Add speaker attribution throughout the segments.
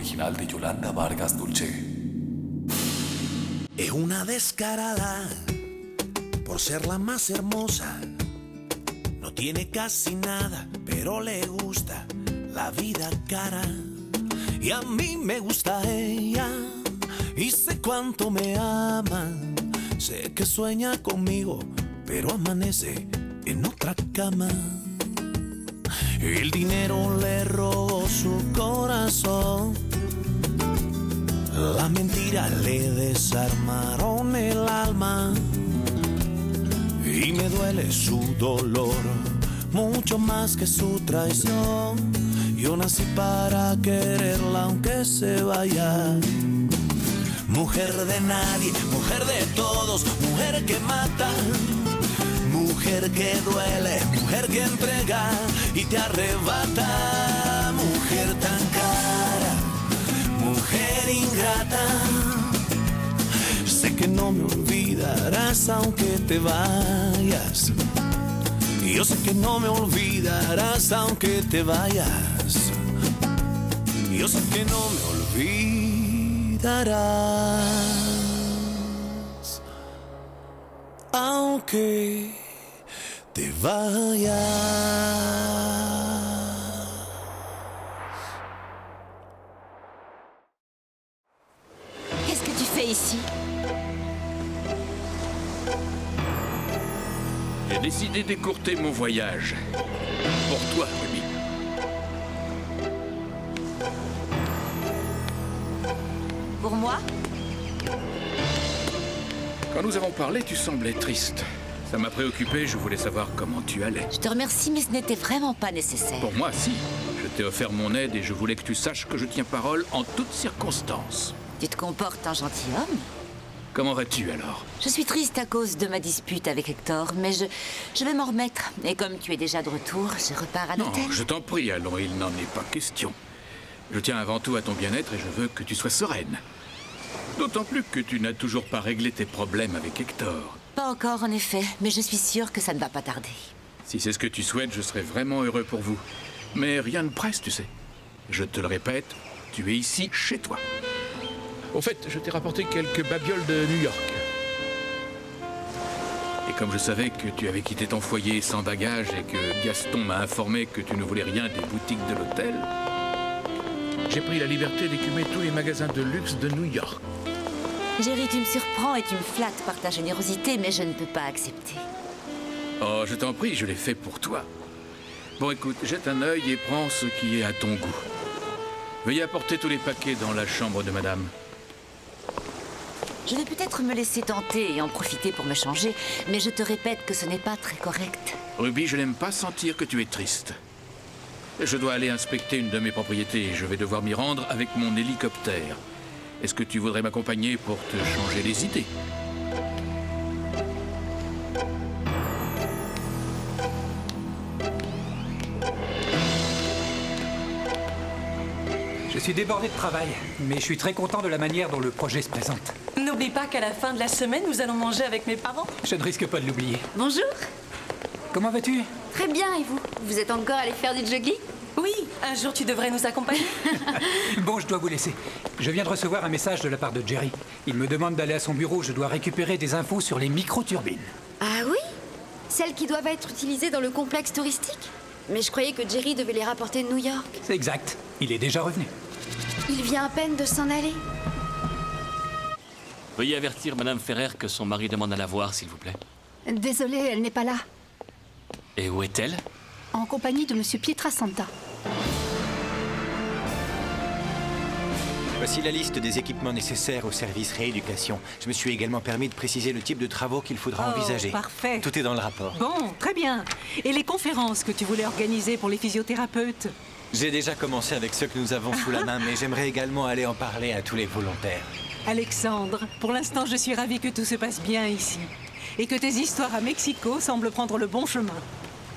Speaker 1: original de Yolanda Vargas Dulce.
Speaker 2: Es una descarada por ser la más hermosa. No tiene casi nada, pero le gusta la vida cara. Y a mí me gusta ella y sé cuánto me ama. Sé que sueña conmigo, pero amanece en otra cama. El dinero le robó su corazón. La mentira le desarmaron el alma. Y me duele su dolor, mucho más que su traición. Yo nací para quererla aunque se vaya. Mujer de nadie, mujer de todos, mujer que mata. Mujer que duele, mujer que entrega y te arrebata. Mujer tan cara, mujer ingrata. Sé que no me olvidarás aunque te vayas. Yo sé que no me olvidarás aunque te vayas. Yo sé que no me olvidarás aunque te vayas.
Speaker 3: Qu'est-ce que tu fais ici?
Speaker 4: J'ai décidé d'écourter mon voyage. Pour toi, Ruby.
Speaker 3: Pour moi?
Speaker 4: Quand nous avons parlé, tu semblais triste. Ça m'a préoccupé, je voulais savoir comment tu allais.
Speaker 3: Je te remercie, mais ce n'était vraiment pas nécessaire.
Speaker 4: Pour moi, si. Je t'ai offert mon aide et je voulais que tu saches que je tiens parole en toutes circonstances.
Speaker 3: Tu te comportes en gentilhomme?
Speaker 4: Comment vas-tu alors?
Speaker 3: Je suis triste à cause de ma dispute avec Hector, mais je vais m'en remettre. Et comme tu es déjà de retour, je repars à
Speaker 4: Non,
Speaker 3: l'hôtel.
Speaker 4: je t'en prie, allons, il n'en est pas question. Je tiens avant tout à ton bien-être et je veux que tu sois sereine. D'autant plus que tu n'as toujours pas réglé tes problèmes avec Hector.
Speaker 3: Pas encore, en effet, mais je suis sûre que ça ne va pas tarder.
Speaker 4: Si c'est ce que tu souhaites, je serai vraiment heureux pour vous. Mais rien ne presse, tu sais. Je te le répète, tu es ici, chez toi. Au fait, je t'ai rapporté quelques babioles de New York. Et comme je savais que tu avais quitté ton foyer sans bagage et que Gaston m'a informé que tu ne voulais rien des boutiques de l'hôtel, j'ai pris la liberté d'écumer tous les magasins de luxe de New York.
Speaker 3: Jerry, tu me surprends et tu me flattes par ta générosité, mais je ne peux pas accepter.
Speaker 4: Oh, je t'en prie, je l'ai fait pour toi. Bon, écoute, jette un œil et prends ce qui est à ton goût. Veuillez apporter tous les paquets dans la chambre de madame.
Speaker 3: Je vais peut-être me laisser tenter et en profiter pour me changer, mais je te répète que ce n'est pas très correct.
Speaker 4: Ruby, je n'aime pas sentir que tu es triste. Je dois aller inspecter une de mes propriétés et je vais devoir m'y rendre avec mon hélicoptère. Est-ce que tu voudrais m'accompagner pour te changer les idées?
Speaker 5: Je suis débordé de travail, mais je suis très content de la manière dont le projet se présente.
Speaker 6: N'oublie pas qu'à la fin de la semaine, nous allons manger avec mes parents.
Speaker 5: Je ne risque pas de l'oublier.
Speaker 7: Bonjour.
Speaker 5: Comment vas-tu?
Speaker 7: Très bien, et vous? Vous êtes encore allé faire du jogging?
Speaker 6: Oui, un jour tu devrais nous accompagner.
Speaker 5: Bon, je dois vous laisser. Je viens de recevoir un message de la part de Jerry. Il me demande d'aller à son bureau. Je dois récupérer des infos sur les micro-turbines.
Speaker 7: Ah oui? Celles qui doivent être utilisées dans le complexe touristique? Mais je croyais que Jerry devait les rapporter de New York.
Speaker 5: C'est exact. Il est déjà revenu.
Speaker 7: Il vient à peine de s'en aller.
Speaker 8: Veuillez avertir Madame Ferrer que son mari demande à la voir, s'il vous plaît.
Speaker 9: Désolée, elle n'est pas là.
Speaker 8: Et où est-elle?
Speaker 9: En compagnie de Monsieur Pietrasanta.
Speaker 10: Voici la liste des équipements nécessaires au service rééducation. Je me suis également permis de préciser le type de travaux qu'il faudra envisager.
Speaker 6: Parfait.
Speaker 10: Tout est dans le rapport.
Speaker 6: Bon, très bien. Et les conférences que tu voulais organiser pour les physiothérapeutes?
Speaker 10: J'ai déjà commencé avec ceux que nous avons sous la main, mais j'aimerais également aller en parler à tous les volontaires.
Speaker 6: Alexandre, pour l'instant, je suis ravie que tout se passe bien ici. Et que tes histoires à Mexico semblent prendre le bon chemin.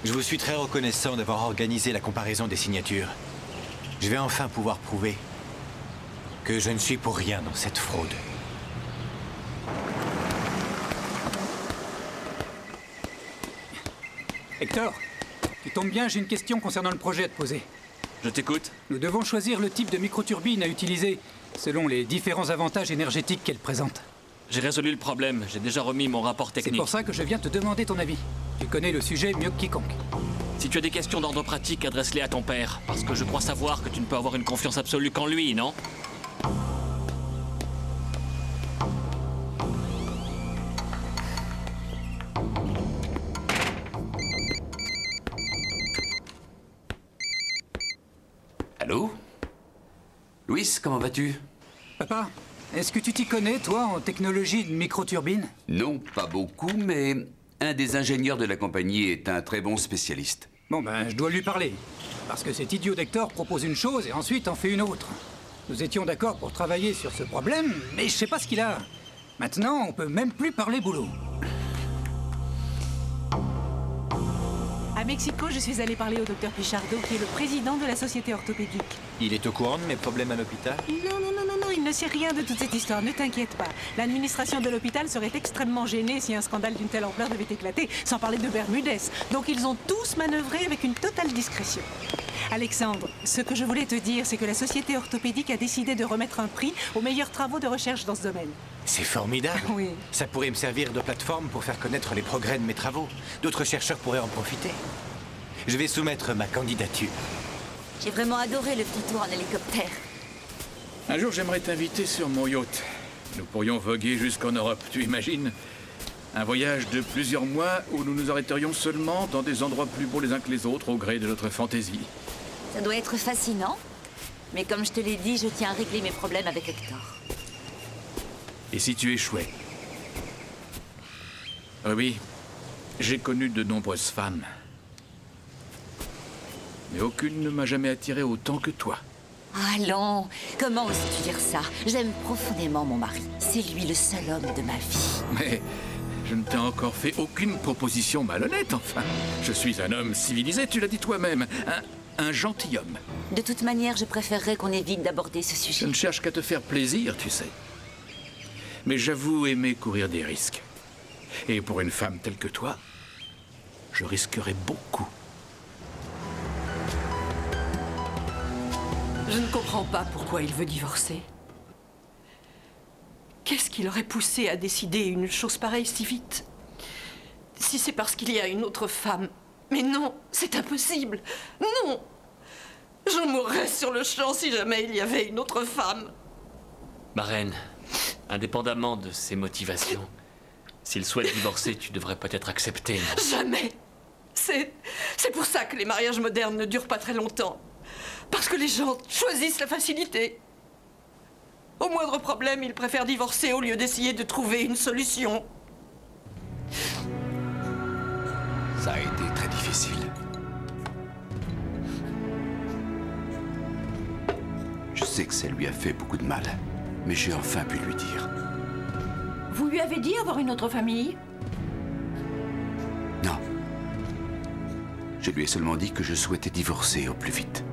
Speaker 10: Je vous suis très reconnaissant d'avoir organisé la comparaison des signatures. Je vais enfin pouvoir prouver que je ne suis pour rien dans cette fraude.
Speaker 5: Hector, tu tombes bien, j'ai une question concernant le projet à te poser.
Speaker 8: Je t'écoute.
Speaker 5: Nous devons choisir le type de microturbine à utiliser, selon les différents avantages énergétiques qu'elle présente.
Speaker 8: J'ai résolu le problème. J'ai déjà remis mon rapport
Speaker 5: C'est
Speaker 8: technique.
Speaker 5: pour ça que je viens te demander ton avis. Tu connais le sujet mieux que quiconque.
Speaker 8: Si tu as des questions d'ordre pratique, adresse-les à ton père. Parce que je crois savoir que tu ne peux avoir une confiance absolue qu'en lui, non?
Speaker 1: Allô? Louis, comment vas-tu?
Speaker 5: Papa, est-ce que tu t'y connais, toi, en technologie de microturbine?
Speaker 11: Non, pas beaucoup, mais un des ingénieurs de la compagnie est un très bon spécialiste.
Speaker 5: Bon, ben, je dois lui parler. Parce que cet idiot d'Hector propose une chose et ensuite en fait une autre. Nous étions d'accord pour travailler sur ce problème, mais je sais pas ce qu'il a. Maintenant, on peut même plus parler boulot.
Speaker 6: À Mexico, je suis allée parler au docteur Pichardo, qui est le président de la société orthopédique.
Speaker 10: Il est au courant de mes problèmes à l'hôpital?
Speaker 6: Non, il ne sait rien de toute cette histoire, ne t'inquiète pas. L'administration de l'hôpital serait extrêmement gênée si un scandale d'une telle ampleur devait éclater, sans parler de Bermudez. Donc ils ont tous manœuvré avec une totale discrétion. Alexandre, ce que je voulais te dire, c'est que la société orthopédique a décidé de remettre un prix aux meilleurs travaux de recherche dans ce domaine.
Speaker 10: C'est formidable.
Speaker 6: Oui.
Speaker 10: Ça pourrait me servir de plateforme pour faire connaître les progrès de mes travaux. D'autres chercheurs pourraient en profiter. Je vais soumettre ma candidature.
Speaker 3: J'ai vraiment adoré le petit tour en hélicoptère.
Speaker 4: Un jour, j'aimerais t'inviter sur mon yacht. Nous pourrions voguer jusqu'en Europe, tu imagines? Un voyage de plusieurs mois où nous nous arrêterions seulement dans des endroits plus beaux les uns que les autres au gré de notre fantaisie.
Speaker 3: Ça doit être fascinant. Mais comme je te l'ai dit, je tiens à régler mes problèmes avec Hector.
Speaker 4: Et si tu échouais? Oui, j'ai connu de nombreuses femmes. Mais aucune ne m'a jamais attiré autant que toi.
Speaker 3: Allons, comment oses-tu dire ça? J'aime profondément mon mari. C'est lui le seul homme de ma vie.
Speaker 4: Mais je ne t'ai encore fait aucune proposition malhonnête, enfin. Je suis un homme civilisé, tu l'as dit toi-même. Un gentilhomme.
Speaker 3: De toute manière, je préférerais qu'on évite d'aborder ce
Speaker 4: Je
Speaker 3: sujet.
Speaker 4: ne cherche qu'à te faire plaisir, tu sais. Mais j'avoue aimer courir des risques. Et pour une femme telle que toi, je risquerais beaucoup.
Speaker 12: Je ne comprends pas pourquoi il veut divorcer. Qu'est-ce qui l'aurait poussé à décider une chose pareille si vite? Si c'est parce qu'il y a une autre femme. Mais non, c'est impossible. Non! J'en mourrais sur le champ si jamais il y avait une autre femme.
Speaker 8: Ma reine, indépendamment de ses motivations, s'il souhaite divorcer, tu devrais peut-être accepter. Non?
Speaker 12: Jamais! C'est pour ça que les mariages modernes ne durent pas très longtemps. Parce que les gens choisissent la facilité. Au moindre problème, ils préfèrent divorcer au lieu d'essayer de trouver une solution.
Speaker 11: Ça a été très difficile. Je sais que ça lui a fait beaucoup de mal, mais j'ai enfin pu lui dire.
Speaker 12: Vous lui avez dit avoir une autre famille?
Speaker 11: Non. Je lui ai seulement dit que je souhaitais divorcer au plus vite.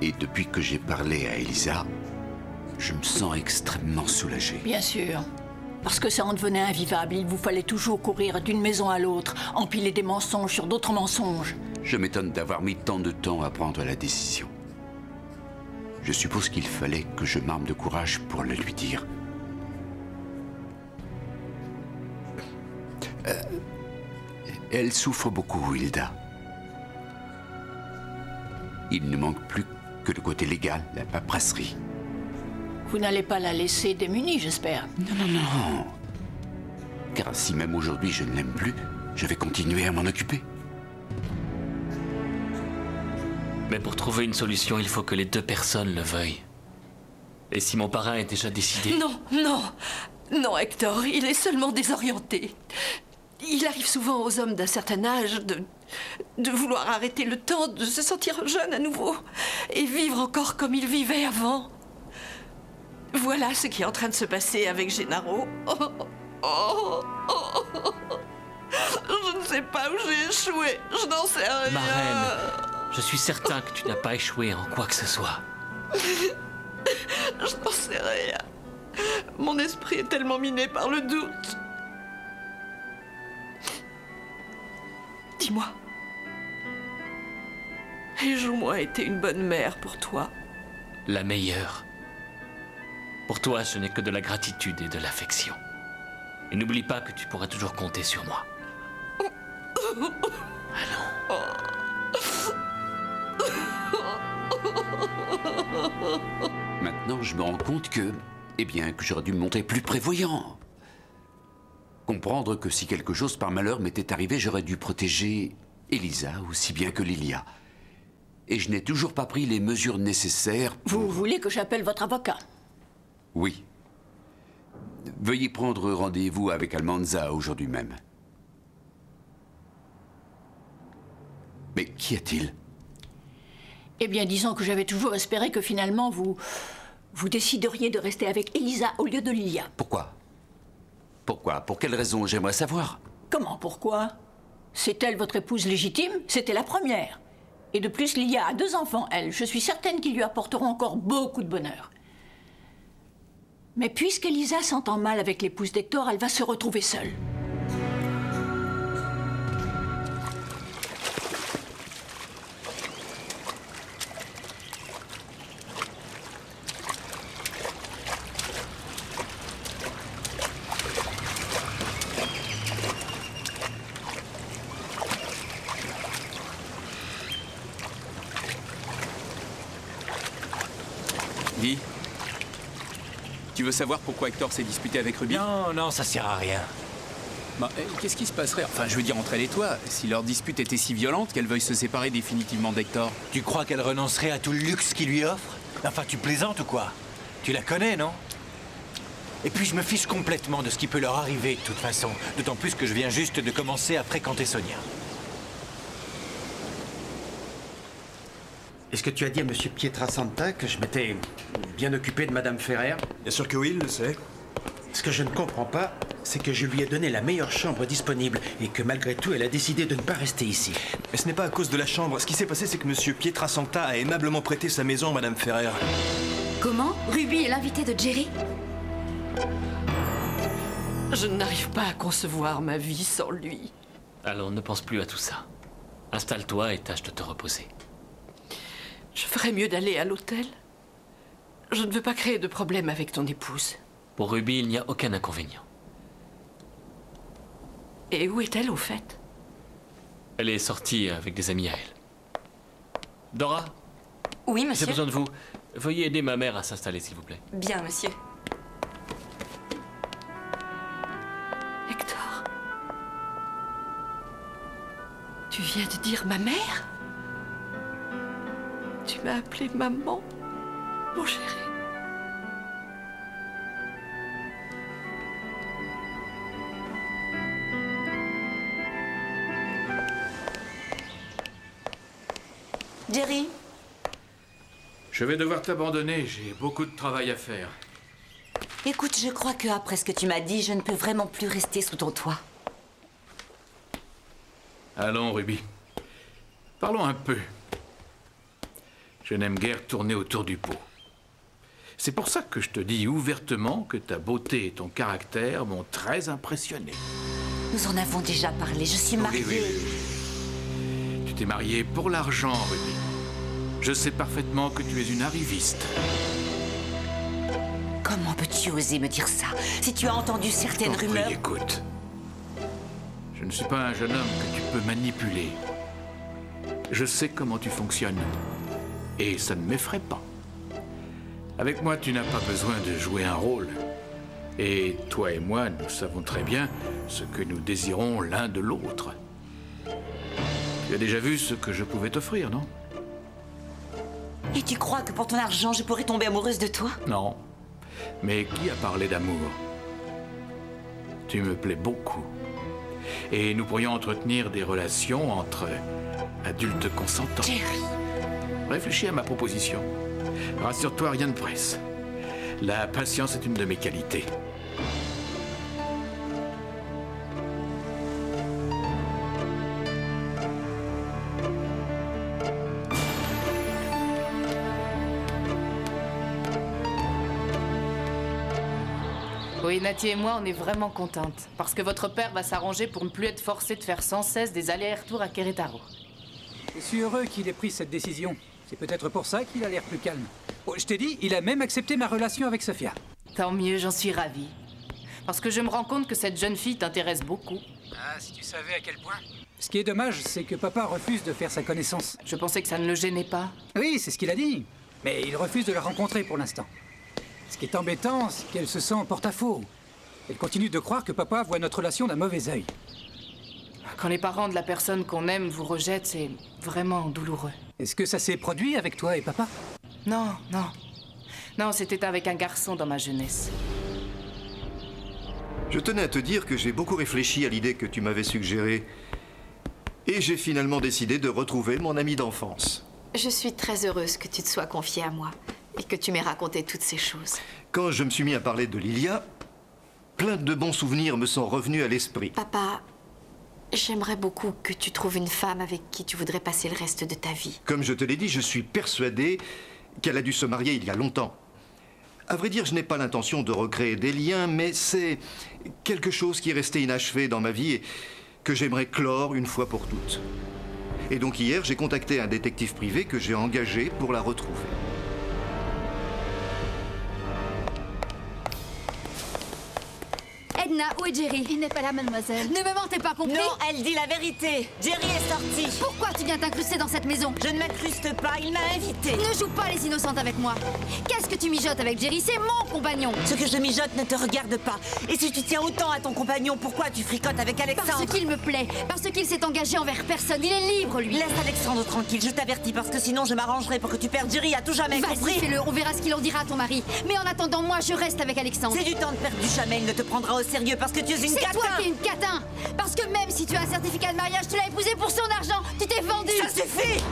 Speaker 11: Et depuis que j'ai parlé à Elisa, je me sens extrêmement soulagé.
Speaker 12: Bien sûr. Parce que ça en devenait invivable. Il vous fallait toujours courir d'une maison à l'autre, empiler des mensonges sur d'autres mensonges.
Speaker 11: Je m'étonne d'avoir mis tant de temps à prendre la décision. Je suppose qu'il fallait que je m'arme de courage pour le lui dire. Elle souffre beaucoup, Hilda. Il ne manque plus que le côté légal, la paperasserie.
Speaker 12: Vous n'allez pas la laisser démunie, j'espère.
Speaker 11: Non. Car si même aujourd'hui je ne l'aime plus, je vais continuer à m'en occuper.
Speaker 8: Mais pour trouver une solution, il faut que les deux personnes le veuillent. Et si mon parrain est déjà décidé...
Speaker 12: Non, Hector, il est seulement désorienté. Il arrive souvent aux hommes d'un certain âge de vouloir arrêter le temps, de se sentir jeune à nouveau et vivre encore comme il vivait avant. Voilà ce qui est en train de se passer avec Gennaro. Je ne sais pas où j'ai échoué. Je n'en sais rien.
Speaker 8: Ma reine, je suis certain que tu n'as pas échoué en quoi que ce soit.
Speaker 12: Je n'en sais rien. Mon esprit est tellement miné par le doute. Dis-moi, Ai-je au moins été une bonne mère pour toi?
Speaker 8: La meilleure. Pour toi, ce n'est que de la gratitude et de l'affection. Et n'oublie pas que tu pourras toujours compter sur moi. Allons.
Speaker 11: Maintenant, je me rends compte que j'aurais dû me montrer plus prévoyant. Comprendre que si quelque chose par malheur m'était arrivé, j'aurais dû protéger Elisa aussi bien que Lilia. Et je n'ai toujours pas pris les mesures nécessaires pour...
Speaker 13: Vous voulez que j'appelle votre avocat?
Speaker 11: Oui. Veuillez prendre rendez-vous avec Almanza aujourd'hui même. Mais qu'y a-t-il?
Speaker 13: Eh bien, disons que j'avais toujours espéré que finalement vous décideriez de rester avec Elisa au lieu de Lilia.
Speaker 11: Pourquoi? Pourquoi? Pour quelle raison? J'aimerais savoir.
Speaker 13: Comment, pourquoi? C'est elle votre épouse légitime? C'était la première. Et de plus, Lilia a 2 enfants, elle. Je suis certaine qu'ils lui apporteront encore beaucoup de bonheur. Mais puisqu'Elisa s'entend mal avec l'épouse d'Hector, elle va se retrouver seule.
Speaker 14: Guy, tu veux savoir pourquoi Hector s'est disputé avec Ruby?
Speaker 10: Non, ça sert à rien.
Speaker 14: Bah, qu'est-ce qui se passerait, enfin je veux dire entre elle et toi, si leur dispute était si violente qu'elle veuille se séparer définitivement d'Hector?
Speaker 10: Tu crois qu'elle renoncerait à tout le luxe qu'il lui offre? Enfin, tu plaisantes ou quoi? Tu la connais, non? Et puis je me fiche complètement de ce qui peut leur arriver de toute façon. D'autant plus que je viens juste de commencer à fréquenter Sonia.
Speaker 15: Est-ce que tu as dit à Monsieur Pietrasanta que je m'étais bien occupé de Madame Ferrer?
Speaker 16: Bien sûr que oui, il le sait.
Speaker 15: Ce que je ne comprends pas, c'est que je lui ai donné la meilleure chambre disponible et que malgré tout, elle a décidé de ne pas rester ici.
Speaker 16: Mais ce n'est pas à cause de la chambre. Ce qui s'est passé, c'est que Monsieur Pietrasanta a aimablement prêté sa maison à Madame Ferrer.
Speaker 7: Comment? Ruby est l'invitée de Jerry?
Speaker 12: Je n'arrive pas à concevoir ma vie sans lui.
Speaker 8: Alors ne pense plus à tout ça. Installe-toi et tâche de te reposer.
Speaker 12: Je ferais mieux d'aller à l'hôtel. Je ne veux pas créer de problème avec ton épouse.
Speaker 8: Pour Ruby, il n'y a aucun inconvénient.
Speaker 12: Et où est-elle, au fait?
Speaker 8: Elle est sortie avec des amis à elle. Dora?
Speaker 17: Oui, monsieur.
Speaker 8: J'ai besoin de vous. Veuillez aider ma mère à s'installer, s'il vous plaît.
Speaker 17: Bien, monsieur.
Speaker 12: Hector? Tu viens de dire ma mère? Tu m'as appelé maman, mon chéri.
Speaker 3: Jerry?
Speaker 4: Je vais devoir t'abandonner, j'ai beaucoup de travail à faire.
Speaker 3: Écoute, je crois qu'après ce que tu m'as dit, je ne peux vraiment plus rester sous ton toit.
Speaker 4: Allons, Ruby. Parlons un peu. Je n'aime guère tourner autour du pot. C'est pour ça que je te dis ouvertement que ta beauté et ton caractère m'ont très impressionné.
Speaker 3: Nous en avons déjà parlé, je suis mariée.
Speaker 4: Oui. Tu t'es mariée pour l'argent, Ruby. Je sais parfaitement que tu es une arriviste.
Speaker 3: Comment peux-tu oser me dire ça? Si tu as entendu certaines rumeurs...
Speaker 4: Oui, écoute. Je ne suis pas un jeune homme que tu peux manipuler. Je sais comment tu fonctionnes. Et ça ne m'effraie pas. Avec moi, tu n'as pas besoin de jouer un rôle. Et toi et moi, nous savons très bien ce que nous désirons l'un de l'autre. Tu as déjà vu ce que je pouvais t'offrir, non?
Speaker 3: Et tu crois que pour ton argent, je pourrais tomber amoureuse de toi?
Speaker 4: Non. Mais qui a parlé d'amour? Tu me plais beaucoup. Et nous pourrions entretenir des relations entre adultes consentants.
Speaker 3: Jerry.
Speaker 4: Réfléchis à ma proposition. Rassure-toi, rien ne presse. La patience est une de mes qualités.
Speaker 18: Oui, Natty et moi, on est vraiment contentes. Parce que votre père va s'arranger pour ne plus être forcé de faire sans cesse des allers-retours à Querétaro.
Speaker 5: Je suis heureux qu'il ait pris cette décision. C'est peut-être pour ça qu'il a l'air plus calme. Oh, je t'ai dit, il a même accepté ma relation avec Sophia.
Speaker 18: Tant mieux, j'en suis ravie. Parce que je me rends compte que cette jeune fille t'intéresse beaucoup.
Speaker 5: Ah, si tu savais à quel point. Ce qui est dommage, c'est que papa refuse de faire sa connaissance.
Speaker 18: Je pensais que ça ne le gênait pas.
Speaker 5: Oui, c'est ce qu'il a dit. Mais il refuse de la rencontrer pour l'instant. Ce qui est embêtant, c'est qu'elle se sent en porte-à-faux. Elle continue de croire que papa voit notre relation d'un mauvais œil.
Speaker 18: Quand les parents de la personne qu'on aime vous rejettent, c'est vraiment douloureux.
Speaker 5: Est-ce que ça s'est produit avec toi et papa?
Speaker 18: Non, non. Non, c'était avec un garçon dans ma jeunesse.
Speaker 16: Je tenais à te dire que j'ai beaucoup réfléchi à l'idée que tu m'avais suggérée. Et j'ai finalement décidé de retrouver mon ami d'enfance.
Speaker 12: Je suis très heureuse que tu te sois confiée à moi et que tu m'aies raconté toutes ces choses.
Speaker 16: Quand je me suis mis à parler de Lilia, plein de bons souvenirs me sont revenus à l'esprit.
Speaker 12: Papa, j'aimerais beaucoup que tu trouves une femme avec qui tu voudrais passer le reste de ta vie.
Speaker 16: Comme je te l'ai dit, je suis persuadé qu'elle a dû se marier il y a longtemps. À vrai dire, je n'ai pas l'intention de recréer des liens, mais c'est quelque chose qui est resté inachevé dans ma vie et que j'aimerais clore une fois pour toutes. Et donc hier, j'ai contacté un détective privé que j'ai engagé pour la retrouver.
Speaker 7: Edna, où est Jerry?
Speaker 9: Il n'est pas là, mademoiselle.
Speaker 7: Ne me mentez pas, compris?
Speaker 3: Non, elle dit la vérité. Jerry est sorti.
Speaker 7: Pourquoi tu viens t'incruster dans cette maison?
Speaker 3: Je ne m'incruste pas, il m'a invité.
Speaker 7: Ne joue pas les innocentes avec moi. Qu'est-ce que tu mijotes avec Jerry? C'est mon compagnon.
Speaker 3: Ce que je mijote ne te regarde pas. Et si tu tiens autant à ton compagnon, pourquoi tu fricotes avec Alexandre?
Speaker 7: Parce qu'il me plaît. Parce qu'il s'est engagé envers personne. Il est libre, lui.
Speaker 3: Laisse Alexandre tranquille, je t'avertis, parce que sinon je m'arrangerai pour que tu perdes Jerry à tout jamais.
Speaker 7: Vas-y, fais-le. On verra ce qu'il en dira à ton mari. Mais en attendant, moi, je reste avec Alexandre.
Speaker 3: C'est du temps de perdre du jamais. Il ne te prendra au sérieux parce que tu es une
Speaker 7: C'est
Speaker 3: catin.
Speaker 7: toi qui es une catin. Parce que même si tu as un certificat de mariage, tu l'as épousé pour son argent. Tu t'es vendu.
Speaker 3: Ça suffit.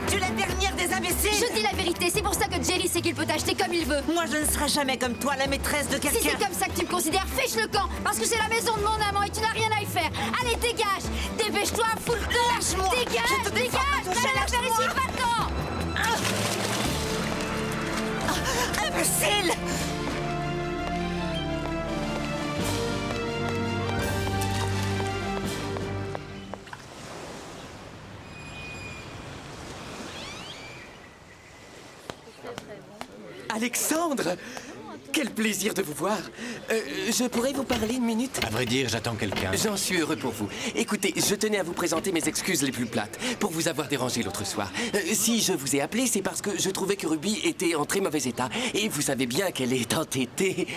Speaker 3: Tu es la dernière des imbéciles.
Speaker 7: Je dis la vérité. C'est pour ça que Jerry sait qu'il peut t'acheter comme il veut.
Speaker 3: Moi, je ne serai jamais comme toi, la maîtresse de quelqu'un.
Speaker 7: Si c'est comme ça que tu me considères, fiche le camp. Parce que c'est la maison de mon amant et tu n'as rien à y faire. Allez, dégage. Dépêche-toi, fous le camp.
Speaker 3: Lâche-moi.
Speaker 7: Dégage, dégage. Fais l'affaire ici maintenant.
Speaker 3: Imbécile.
Speaker 17: Alexandre! Quel plaisir de vous voir. Je pourrais vous parler une minute?
Speaker 10: À vrai dire, j'attends quelqu'un.
Speaker 17: J'en suis heureux pour vous. Écoutez, je tenais à vous présenter mes excuses les plus plates pour vous avoir dérangé l'autre soir. Si je vous ai appelé, c'est parce que je trouvais que Ruby était en très mauvais état. Et vous savez bien qu'elle est entêtée.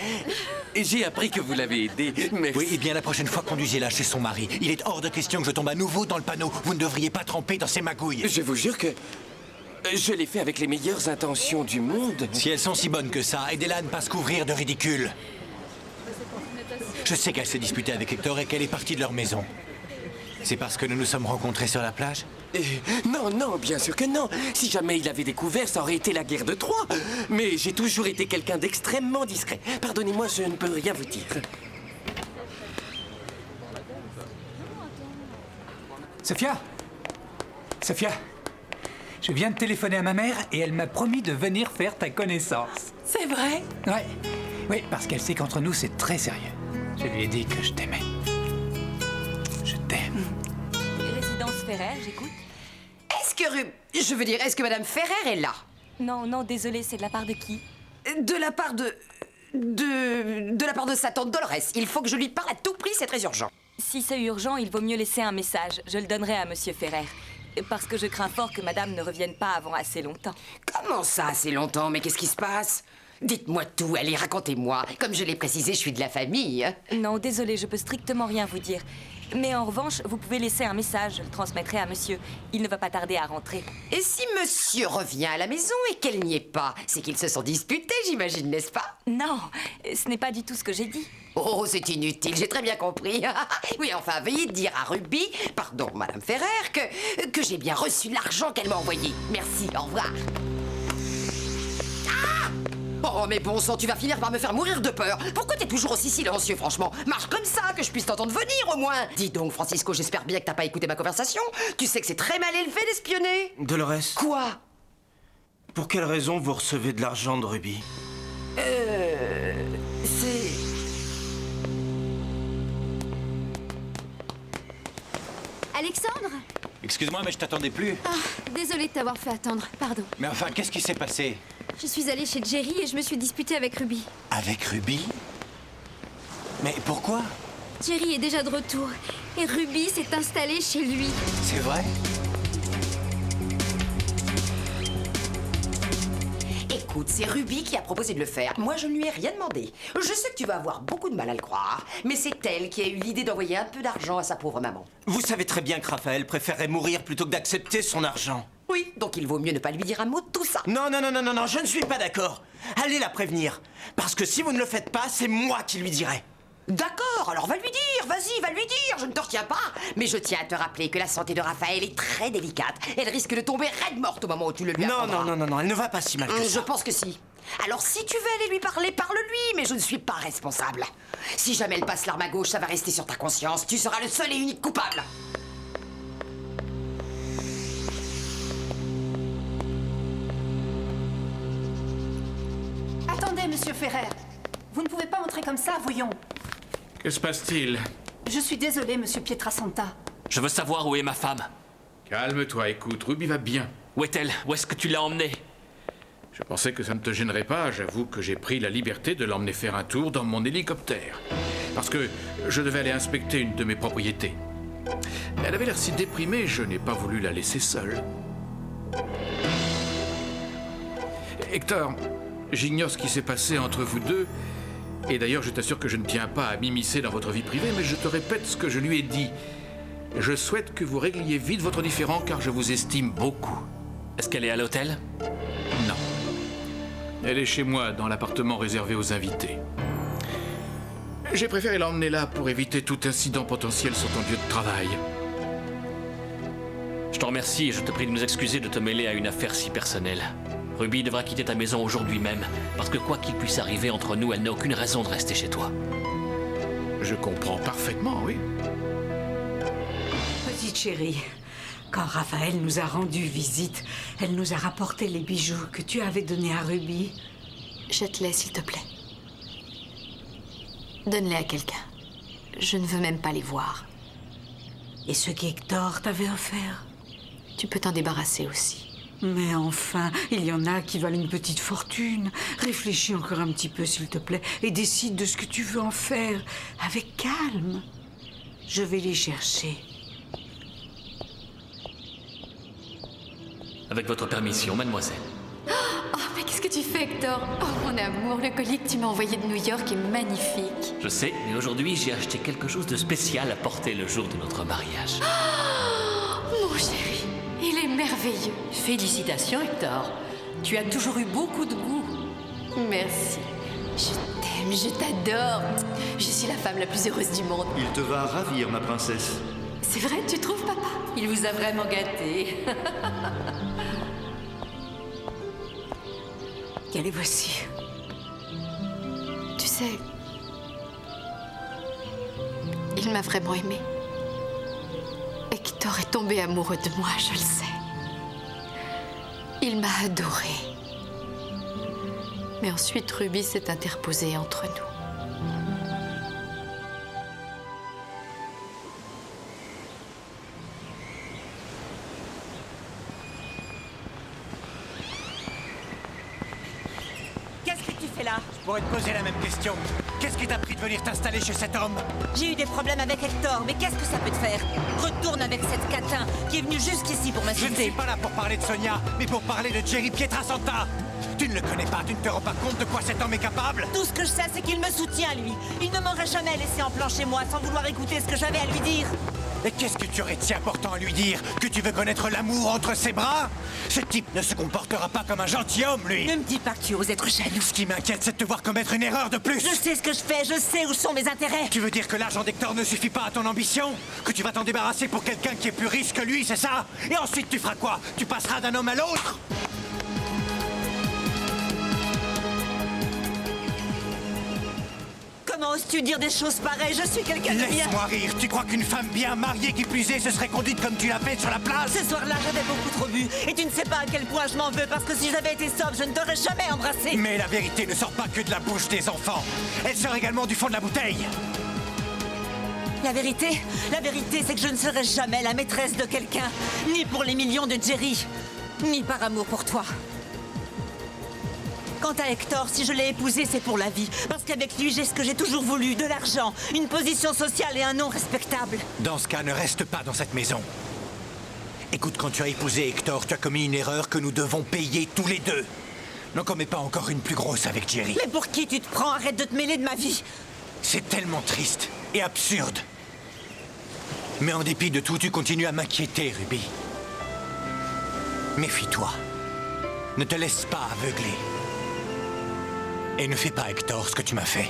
Speaker 17: J'ai appris que vous l'avez aidée. Merci.
Speaker 10: Oui, et bien la prochaine fois, conduisez-la chez son mari. Il est hors de question que je tombe à nouveau dans le panneau. Vous ne devriez pas tremper dans ces magouilles.
Speaker 17: Je vous jure que... je l'ai fait avec les meilleures intentions du monde.
Speaker 10: Si elles sont si bonnes que ça, aidez-la à ne pas se couvrir de ridicule. Je sais qu'elle s'est disputée avec Hector et qu'elle est partie de leur maison. C'est parce que nous nous sommes rencontrés sur la plage?
Speaker 17: Non, non, bien sûr que non. Si jamais il avait découvert, ça aurait été la guerre de Troie. Mais j'ai toujours été quelqu'un d'extrêmement discret. Pardonnez-moi, je ne peux rien vous dire.
Speaker 5: Sophia? Sophia? Je viens de téléphoner à ma mère et elle m'a promis de venir faire ta connaissance.
Speaker 18: C'est vrai?
Speaker 5: Ouais. Oui, parce qu'elle sait qu'entre nous, c'est très sérieux. Je lui ai dit que je t'aimais. Je t'aime.
Speaker 19: Résidence Ferrer, j'écoute.
Speaker 20: Est-ce que Madame Ferrer est là?
Speaker 19: Non, non, désolé, c'est de la part de qui?
Speaker 20: De la part de la part de sa tante Dolores. Il faut que je lui parle à tout prix, c'est très urgent.
Speaker 19: Si c'est urgent, il vaut mieux laisser un message. Je le donnerai à Monsieur Ferrer. Parce que je crains fort que madame ne revienne pas avant assez longtemps.
Speaker 20: Comment ça, assez longtemps? Mais qu'est-ce qui se passe? Dites-moi tout, allez, racontez-moi. Comme je l'ai précisé, je suis de la famille.
Speaker 19: Non, désolé, je peux strictement rien vous dire. Mais en revanche, vous pouvez laisser un message, je le transmettrai à monsieur. Il ne va pas tarder à rentrer.
Speaker 20: Et si monsieur revient à la maison et qu'elle n'y est pas, c'est qu'ils se sont disputés, j'imagine, n'est-ce pas?
Speaker 19: Non, ce n'est pas du tout ce que j'ai dit.
Speaker 20: Oh, c'est inutile, j'ai très bien compris. Oui, enfin, veuillez dire à Ruby, pardon, Madame Ferrer, que j'ai bien reçu l'argent qu'elle m'a envoyé. Merci, au revoir. Oh, mais bon sang, tu vas finir par me faire mourir de peur. Pourquoi t'es toujours aussi silencieux, franchement? Marche comme ça, que je puisse t'entendre venir, au moins. Dis donc, Francisco, j'espère bien que t'as pas écouté ma conversation. Tu sais que c'est très mal élevé d'espionner.
Speaker 15: Dolores.
Speaker 20: Quoi?
Speaker 15: Pour quelle raison vous recevez de l'argent de Ruby?
Speaker 20: C'est...
Speaker 7: Alexandre?
Speaker 10: Excuse-moi, mais je t'attendais plus.
Speaker 7: Ah, désolée de t'avoir fait attendre, pardon.
Speaker 10: Mais enfin, qu'est-ce qui s'est passé?
Speaker 7: Je suis allée chez Jerry et je me suis disputée avec Ruby.
Speaker 10: Avec Ruby? Mais pourquoi?
Speaker 7: Jerry est déjà de retour et Ruby s'est installée chez lui.
Speaker 10: C'est vrai?
Speaker 20: Écoute, c'est Ruby qui a proposé de le faire. Moi, je ne lui ai rien demandé. Je sais que tu vas avoir beaucoup de mal à le croire, mais c'est elle qui a eu l'idée d'envoyer un peu d'argent à sa pauvre maman.
Speaker 17: Vous savez très bien que Raphaël préférerait mourir plutôt que d'accepter son argent.
Speaker 20: Oui, donc il vaut mieux ne pas lui dire un mot de tout ça.
Speaker 17: Non, je ne suis pas d'accord. Allez la prévenir. Parce que si vous ne le faites pas, c'est moi qui lui dirai.
Speaker 20: D'accord, alors va lui dire, vas-y, va lui dire, je ne te retiens pas. Mais je tiens à te rappeler que la santé de Raphaël est très délicate. Elle risque de tomber raide morte au moment où tu le lui apprendras.
Speaker 17: Non, elle ne va pas si mal que ça.
Speaker 20: Je pense que si. Alors si tu veux aller lui parler, parle-lui, mais je ne suis pas responsable. Si jamais elle passe l'arme à gauche, ça va rester sur ta conscience. Tu seras le seul et unique coupable.
Speaker 9: Attendez, monsieur Ferrer. Vous ne pouvez pas entrer comme ça, voyons.
Speaker 4: Que se passe-t-il?
Speaker 9: Je suis désolée, monsieur Pietrasanta.
Speaker 8: Je veux savoir où est ma femme.
Speaker 4: Calme-toi, écoute, Ruby va bien.
Speaker 8: Où est-elle? Où est-ce que tu l'as emmenée?
Speaker 4: Je pensais que ça ne te gênerait pas. J'avoue que j'ai pris la liberté de l'emmener faire un tour dans mon hélicoptère. Parce que je devais aller inspecter une de mes propriétés. Elle avait l'air si déprimée, je n'ai pas voulu la laisser seule. Hector, j'ignore ce qui s'est passé entre vous deux. Et d'ailleurs, je t'assure que je ne tiens pas à m'immiscer dans votre vie privée, mais je te répète ce que je lui ai dit. Je souhaite que vous régliez vite votre différend, car je vous estime beaucoup.
Speaker 8: Est-ce qu'elle est à l'hôtel?
Speaker 4: Non. Elle est chez moi, dans l'appartement réservé aux invités. J'ai préféré l'emmener là pour éviter tout incident potentiel sur ton lieu de travail.
Speaker 8: Je te remercie et je te prie de nous excuser de te mêler à une affaire si personnelle. Ruby devra quitter ta maison aujourd'hui même, parce que quoi qu'il puisse arriver entre nous, elle n'a aucune raison de rester chez toi.
Speaker 4: Je comprends parfaitement, oui.
Speaker 21: Petite chérie, quand Raphaël nous a rendu visite, elle nous a rapporté les bijoux que tu avais donnés à Ruby.
Speaker 7: Jette-les, s'il te plaît. Donne-les à quelqu'un. Je ne veux même pas les voir.
Speaker 21: Et ce qu'Hector t'avait offert?
Speaker 7: Tu peux t'en débarrasser aussi.
Speaker 21: Mais enfin, il y en a qui valent une petite fortune. Réfléchis encore un petit peu, s'il te plaît, et décide de ce que tu veux en faire, avec calme. Je vais les chercher.
Speaker 8: Avec votre permission, mademoiselle.
Speaker 7: Oh, mais qu'est-ce que tu fais, Hector? Oh, mon amour, le collier que tu m'as envoyé de New York est magnifique.
Speaker 8: Je sais, mais aujourd'hui, j'ai acheté quelque chose de spécial à porter le jour de notre mariage.
Speaker 7: Oh, mon chéri, il est merveilleux.
Speaker 13: Félicitations, Hector. Tu as toujours eu beaucoup de goût.
Speaker 7: Merci. Je t'aime, je t'adore. Je suis la femme la plus heureuse du monde.
Speaker 16: Il te va ravir, ma princesse.
Speaker 7: C'est vrai, tu trouves, papa?
Speaker 13: Il vous a vraiment gâté.
Speaker 21: Et les voici.
Speaker 7: Tu sais, il m'a vraiment aimée. Hector est tombé amoureux de moi, je le sais. Il m'a adorée. Mais ensuite, Ruby s'est interposée entre nous.
Speaker 22: Qu'est-ce que tu fais là?
Speaker 10: Je pourrais te poser la même question. Qu'est-ce qui t'a pris de venir t'installer chez cet homme?
Speaker 22: J'ai eu des problèmes avec Hector, mais qu'est-ce que ça peut te faire? Retourne avec cette catin qui est venue jusqu'ici pour
Speaker 10: Je ne
Speaker 22: m'insulter.
Speaker 10: suis pas là pour parler de Sonia, mais pour parler de Jerry Pietrasanta. Tu ne le connais pas, tu ne te rends pas compte de quoi cet homme est capable?
Speaker 22: Tout ce que je sais, c'est qu'il me soutient, lui. Il ne m'aurait jamais laissé en plan chez moi sans vouloir écouter ce que j'avais à lui dire.
Speaker 10: Et qu'est-ce que tu aurais de si important à lui dire? Que tu veux connaître l'amour entre ses bras? Ce type ne se comportera pas comme un gentilhomme, lui.
Speaker 22: Ne me dis pas que tu oses être jaloux.
Speaker 10: Ce qui m'inquiète, c'est de te voir commettre une erreur de plus.
Speaker 22: Je sais ce que je fais, je sais où sont mes intérêts.
Speaker 10: Tu veux dire que l'argent d'Hector ne suffit pas à ton ambition? Que tu vas t'en débarrasser pour quelqu'un qui est plus riche que lui, c'est ça? Et ensuite tu feras quoi? Tu passeras d'un homme à l'autre?
Speaker 22: Comment oses-tu dire des choses pareilles? Je suis quelqu'un de bien.
Speaker 10: Laisse-moi rire. Tu crois qu'une femme bien mariée qui plus est se serait conduite comme tu l'as fait sur la place?
Speaker 22: Ce soir-là, j'avais beaucoup trop bu. Et tu ne sais pas à quel point je m'en veux, parce que si j'avais été sobre, je ne t'aurais jamais embrassé.
Speaker 10: Mais la vérité ne sort pas que de la bouche des enfants. Elle sort également du fond de la bouteille.
Speaker 22: La vérité, c'est que je ne serai jamais la maîtresse de quelqu'un. Ni pour les millions de Jerry, ni par amour pour toi. Quant à Hector, si je l'ai épousé, c'est pour la vie. Parce qu'avec lui, j'ai ce que j'ai toujours voulu, de l'argent, une position sociale et un nom respectable.
Speaker 10: Dans ce cas, ne reste pas dans cette maison. Écoute, quand tu as épousé Hector, tu as commis une erreur que nous devons payer tous les deux. N'en commets pas encore une plus grosse avec Jerry.
Speaker 22: Mais pour qui tu te prends? Arrête de te mêler de ma vie.
Speaker 10: C'est tellement triste et absurde. Mais en dépit de tout, tu continues à m'inquiéter, Ruby. Méfie-toi. Ne te laisse pas aveugler. Et ne fais pas, Hector, ce que tu m'as fait.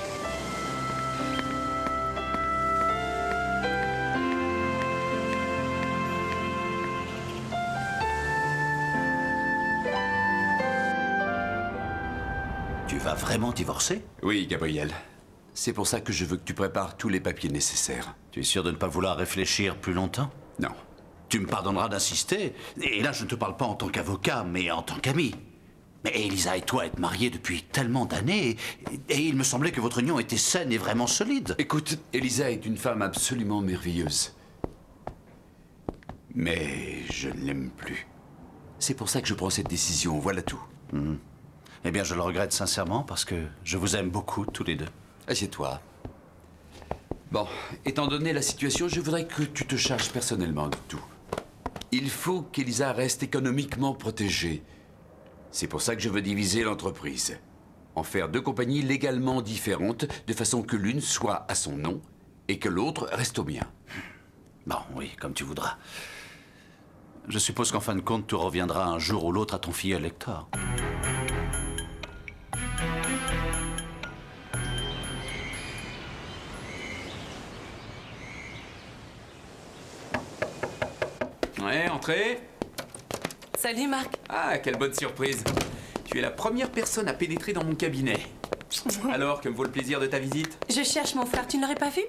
Speaker 11: Tu vas vraiment divorcer? Oui, Gabriel. C'est pour ça que je veux que tu prépares tous les papiers nécessaires. Tu es sûr de ne pas vouloir réfléchir plus longtemps? Non. Tu me pardonneras d'insister. Et là, je ne te parle pas en tant qu'avocat, mais en tant qu'ami. Mais Elisa et toi êtes mariés depuis tellement d'années, et il me semblait que votre union était saine et vraiment solide. Écoute, Elisa est une femme absolument merveilleuse. Mais je ne l'aime plus. C'est pour ça que je prends cette décision, voilà tout. Eh bien, je le regrette sincèrement parce que je vous aime beaucoup, tous les deux. Assieds-toi. Bon, étant donné la situation, je voudrais que tu te charges personnellement de tout. Il faut qu'Elisa reste économiquement protégée. C'est pour ça que je veux diviser l'entreprise. En faire deux compagnies légalement différentes, de façon que l'une soit à son nom et que l'autre reste au mien. Bon, oui, comme tu voudras. Je suppose qu'en fin de compte, tu reviendras un jour ou l'autre à ton filleul Hector.
Speaker 14: Ouais, entrez.
Speaker 18: Salut Marc.
Speaker 14: Ah, quelle bonne surprise. Tu es la première personne à pénétrer dans mon cabinet. Alors, que me vaut le plaisir de ta visite?
Speaker 18: Je cherche mon frère, tu ne l'aurais pas vu?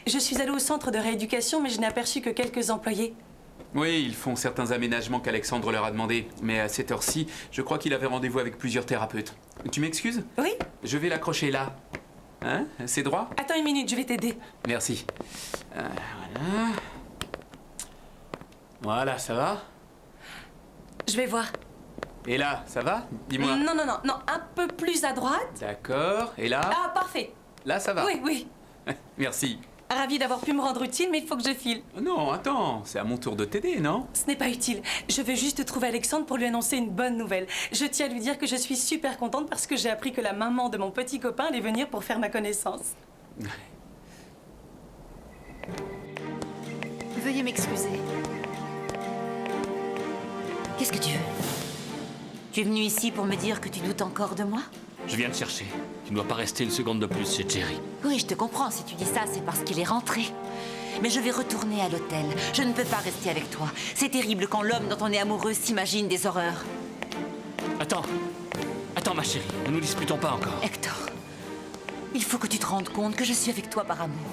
Speaker 18: Je suis allée au centre de rééducation, mais je n'ai aperçu que quelques employés.
Speaker 14: Oui, ils font certains aménagements qu'Alexandre leur a demandé. Mais à cette heure-ci, je crois qu'il avait rendez-vous avec plusieurs thérapeutes. Tu m'excuses?
Speaker 18: Oui.
Speaker 14: Je vais l'accrocher là. Hein? C'est droit?
Speaker 18: Attends une minute, je vais t'aider.
Speaker 14: Merci. Voilà. Voilà, ça va?
Speaker 18: Je vais voir.
Speaker 14: Et là, ça va? Dis-moi.
Speaker 18: Non, un peu plus à droite.
Speaker 14: D'accord. Et là?
Speaker 18: Ah, parfait.
Speaker 14: Là, ça va?
Speaker 18: Oui.
Speaker 14: Merci.
Speaker 18: Ravie d'avoir pu me rendre utile, mais il faut que je file.
Speaker 14: Non, attends, c'est à mon tour de t'aider, non?
Speaker 18: Ce n'est pas utile. Je veux juste trouver Alexandre pour lui annoncer une bonne nouvelle. Je tiens à lui dire que je suis super contente parce que j'ai appris que la maman de mon petit copain allait venir pour faire ma connaissance.
Speaker 7: Veuillez m'excuser.
Speaker 3: Qu'est-ce que tu veux? Tu es venu ici pour me dire que tu doutes encore de moi?
Speaker 8: Je viens te chercher. Tu ne dois pas rester une seconde de plus chez Jerry.
Speaker 3: Oui, je te comprends. Si tu dis ça, c'est parce qu'il est rentré. Mais je vais retourner à l'hôtel. Je ne peux pas rester avec toi. C'est terrible quand l'homme dont on est amoureux s'imagine des horreurs.
Speaker 8: Attends, ma chérie. Ne nous disputons pas encore.
Speaker 3: Hector, il faut que tu te rendes compte que je suis avec toi par amour.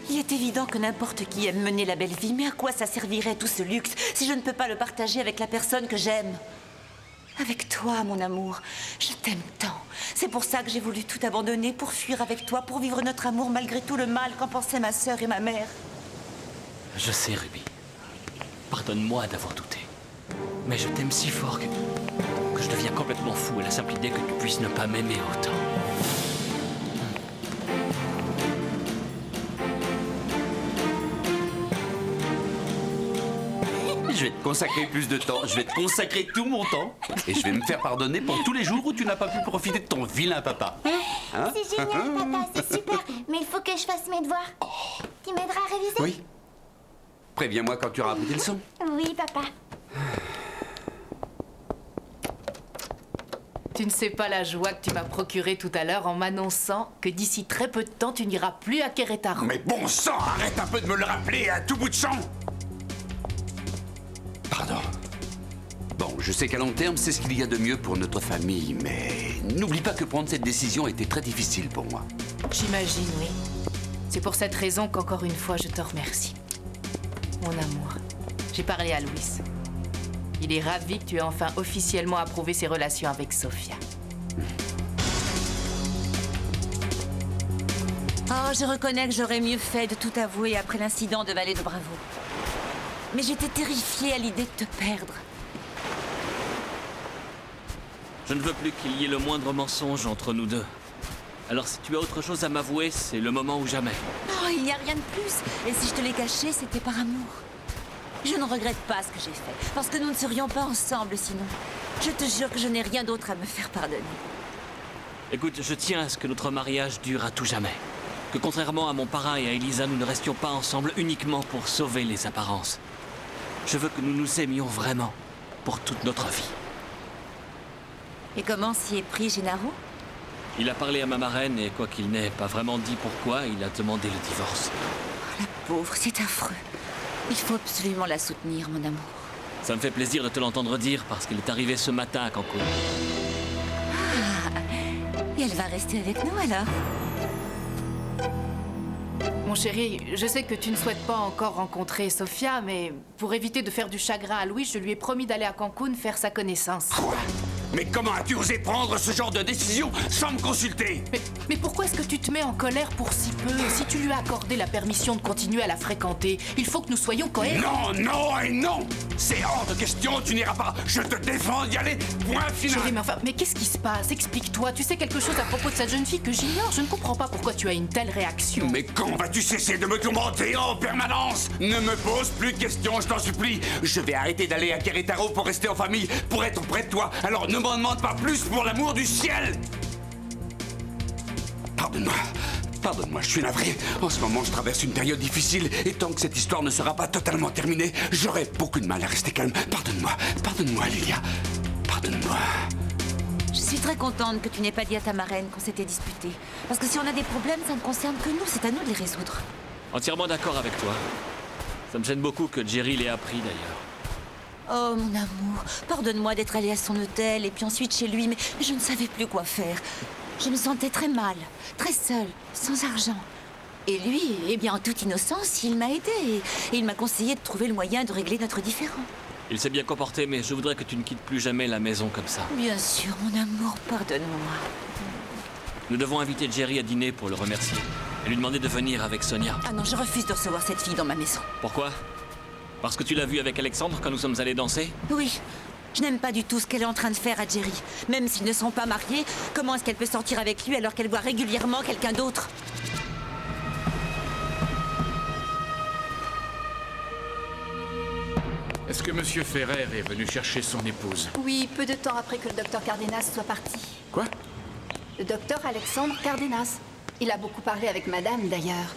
Speaker 3: Il est évident que n'importe qui aime mener la belle vie, mais à quoi ça servirait tout ce luxe si je ne peux pas le partager avec la personne que j'aime? Avec toi, mon amour, je t'aime tant. C'est pour ça que j'ai voulu tout abandonner, pour fuir avec toi, pour vivre notre amour malgré tout le mal qu'en pensaient ma sœur et ma mère.
Speaker 8: Je sais, Ruby. Pardonne-moi d'avoir douté. Mais je t'aime si fort que je deviens complètement fou à la simple idée que tu puisses ne pas m'aimer autant.
Speaker 11: Je vais te consacrer plus de temps, je vais te consacrer tout mon temps, et je vais me faire pardonner pour tous les jours où tu n'as pas pu profiter de ton vilain papa. Hein?
Speaker 1: C'est génial, papa, c'est super. Mais il faut que je fasse mes devoirs. Tu m'aideras à réviser?
Speaker 11: Oui. Préviens-moi quand tu auras appris tes leçons.
Speaker 1: Oui, papa.
Speaker 18: Tu ne sais pas la joie que tu m'as procurée tout à l'heure en m'annonçant que d'ici très peu de temps, tu n'iras plus à Querétaro.
Speaker 11: Mais bon sang, arrête un peu de me le rappeler à tout bout de champ. Pardon. Bon, je sais qu'à long terme, c'est ce qu'il y a de mieux pour notre famille, mais n'oublie pas que prendre cette décision était très difficile pour moi.
Speaker 18: J'imagine, oui. C'est pour cette raison qu'encore une fois, je te remercie. Mon amour, j'ai parlé à Louis. Il est ravi que tu aies enfin officiellement approuvé ses relations avec Sofia.
Speaker 3: Oh, je reconnais que j'aurais mieux fait de tout avouer après l'incident de Vallée de Bravo. Mais j'étais terrifiée à l'idée de te perdre.
Speaker 8: Je ne veux plus qu'il y ait le moindre mensonge entre nous deux. Alors si tu as autre chose à m'avouer, c'est le moment ou jamais.
Speaker 3: Oh, il n'y a rien de plus. Et si je te l'ai caché, c'était par amour. Je ne regrette pas ce que j'ai fait, parce que nous ne serions pas ensemble sinon. Je te jure que je n'ai rien d'autre à me faire pardonner.
Speaker 8: Écoute, je tiens à ce que notre mariage dure à tout jamais. Que contrairement à mon parrain et à Elisa, nous ne restions pas ensemble uniquement pour sauver les apparences. Je veux que nous nous aimions vraiment, pour toute notre vie.
Speaker 3: Et comment s'y est pris Gennaro?
Speaker 8: Il a parlé à ma marraine et quoi qu'il n'ait pas vraiment dit pourquoi, il a demandé le divorce.
Speaker 3: Oh, la pauvre, c'est affreux. Il faut absolument la soutenir, mon amour.
Speaker 8: Ça me fait plaisir de te l'entendre dire parce qu'il est arrivé ce matin à Cancun.
Speaker 3: Ah, et elle va rester avec nous alors?
Speaker 18: Mon chéri, je sais que tu ne souhaites pas encore rencontrer Sofia, mais pour éviter de faire du chagrin à Louis, je lui ai promis d'aller à Cancun faire sa connaissance.
Speaker 11: Quoi? Mais comment as-tu osé prendre ce genre de décision sans me consulter?
Speaker 18: Mais pourquoi est-ce que tu te mets en colère pour si peu? Si tu lui as accordé la permission de continuer à la fréquenter, il faut que nous soyons cohérents.
Speaker 11: Non, non et non! C'est hors de question, tu n'iras pas. Je te défends d'y aller, point final.
Speaker 18: Chéri, mais qu'est-ce qui se passe? Explique-toi. Tu sais quelque chose à propos de cette jeune fille que j'ignore? Je ne comprends pas pourquoi tu as une telle réaction.
Speaker 11: Mais quand vas-tu cesser de me tourmenter en permanence? Ne me pose plus de questions, je t'en supplie. Je vais arrêter d'aller à Querétaro pour rester en famille, pour être près de toi. Alors ne m'en demande pas plus pour l'amour du ciel! Pardonne-moi. Pardonne-moi, je suis navré. En ce moment, je traverse une période difficile et tant que cette histoire ne sera pas totalement terminée, j'aurai beaucoup de mal à rester calme. Pardonne-moi. Pardonne-moi, Lilia. Pardonne-moi.
Speaker 3: Je suis très contente que tu n'aies pas dit à ta marraine qu'on s'était disputé. Parce que si on a des problèmes, ça ne concerne que nous. C'est à nous de les résoudre.
Speaker 8: Entièrement d'accord avec toi. Ça me gêne beaucoup que Jerry l'ait appris d'ailleurs.
Speaker 3: Oh, mon amour, pardonne-moi d'être allée à son hôtel et puis ensuite chez lui, mais je ne savais plus quoi faire. Je me sentais très mal, très seule, sans argent. Et lui, eh bien, en toute innocence, il m'a aidée et il m'a conseillé de trouver le moyen de régler notre différend.
Speaker 8: Il s'est bien comporté, mais je voudrais que tu ne quittes plus jamais la maison comme ça.
Speaker 3: Bien sûr, mon amour, pardonne-moi.
Speaker 8: Nous devons inviter Jerry à dîner pour le remercier et lui demander de venir avec Sonia.
Speaker 3: Ah non, je refuse de recevoir cette fille dans ma maison.
Speaker 8: Pourquoi? Parce que tu l'as vue avec Alexandre quand nous sommes allés danser?
Speaker 3: Oui. Je n'aime pas du tout ce qu'elle est en train de faire à Jerry. Même s'ils ne sont pas mariés, comment est-ce qu'elle peut sortir avec lui alors qu'elle voit régulièrement quelqu'un d'autre?
Speaker 4: Est-ce que Monsieur Ferrer est venu chercher son épouse?
Speaker 9: Oui, peu de temps après que le docteur Cardenas soit parti.
Speaker 4: Quoi?
Speaker 9: Le docteur Alexandre Cardenas. Il a beaucoup parlé avec madame, d'ailleurs.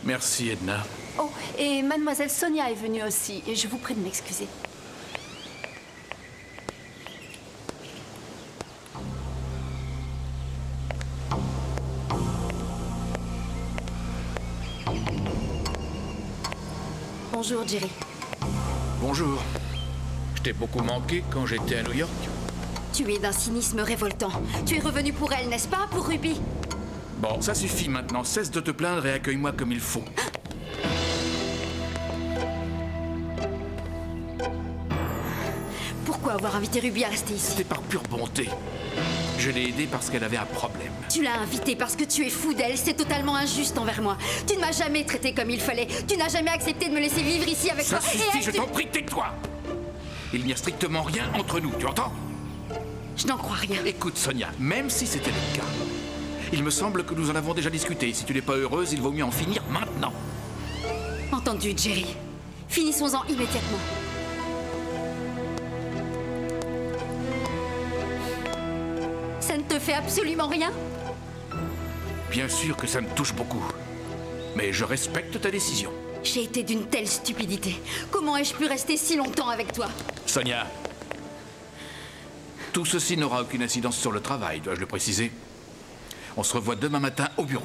Speaker 4: Merci, Edna.
Speaker 9: Oh, et mademoiselle Sonia est venue aussi, et je vous prie de m'excuser.
Speaker 7: Bonjour, Jerry.
Speaker 4: Bonjour. Je t'ai beaucoup manqué quand j'étais à New York.
Speaker 7: Tu es d'un cynisme révoltant. Tu es revenu pour elle, n'est-ce pas, pour Ruby?
Speaker 4: Bon, ça suffit maintenant. Cesse de te plaindre et accueille-moi comme il faut.
Speaker 7: Pourquoi avoir invité Ruby à rester ici?
Speaker 4: C'était par pure bonté. Je l'ai aidée parce qu'elle avait un problème.
Speaker 7: Tu l'as invitée parce que tu es fou d'elle. C'est totalement injuste envers moi. Tu ne m'as jamais traité comme il fallait. Tu n'as jamais accepté de me laisser vivre ici avec toi.
Speaker 4: Ça suffit, je t'en prie, tais-toi. Il n'y a strictement rien entre nous, tu entends?
Speaker 7: Je n'en crois rien.
Speaker 4: Écoute, Sonia, même si c'était le cas, il me semble que nous en avons déjà discuté. Si tu n'es pas heureuse, il vaut mieux en finir maintenant.
Speaker 7: Entendu, Jerry. Finissons-en immédiatement. Ça ne te fait absolument rien?
Speaker 4: Bien sûr que ça me touche beaucoup. Mais je respecte ta décision.
Speaker 7: J'ai été d'une telle stupidité. Comment ai-je pu rester si longtemps avec toi?
Speaker 4: Sonia, tout ceci n'aura aucune incidence sur le travail, dois-je le préciser? On se revoit demain matin au bureau.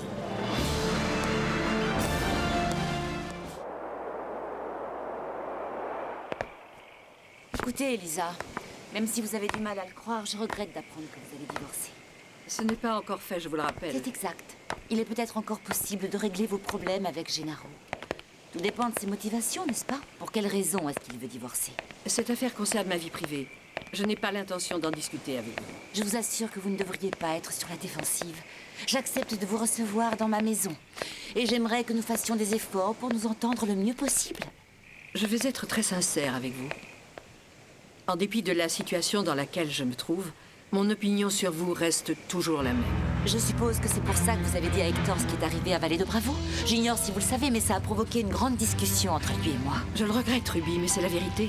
Speaker 3: Écoutez, Elisa, même si vous avez du mal à le croire, je regrette d'apprendre que vous allez divorcer.
Speaker 2: Ce n'est pas encore fait, je vous le rappelle.
Speaker 3: C'est exact. Il est peut-être encore possible de régler vos problèmes avec Gennaro. Tout dépend de ses motivations, n'est-ce pas? Pour quelles raisons est-ce qu'il veut divorcer?
Speaker 2: Cette affaire concerne ma vie privée. Je n'ai pas l'intention d'en discuter avec vous.
Speaker 3: Je vous assure que vous ne devriez pas être sur la défensive. J'accepte de vous recevoir dans ma maison. Et j'aimerais que nous fassions des efforts pour nous entendre le mieux possible.
Speaker 2: Je vais être très sincère avec vous. En dépit de la situation dans laquelle je me trouve, mon opinion sur vous reste toujours la même.
Speaker 3: Je suppose que c'est pour ça que vous avez dit à Hector ce qui est arrivé à Vallée de Bravo. J'ignore si vous le savez, mais ça a provoqué une grande discussion entre lui et moi.
Speaker 2: Je le regrette, Ruby, mais c'est la vérité.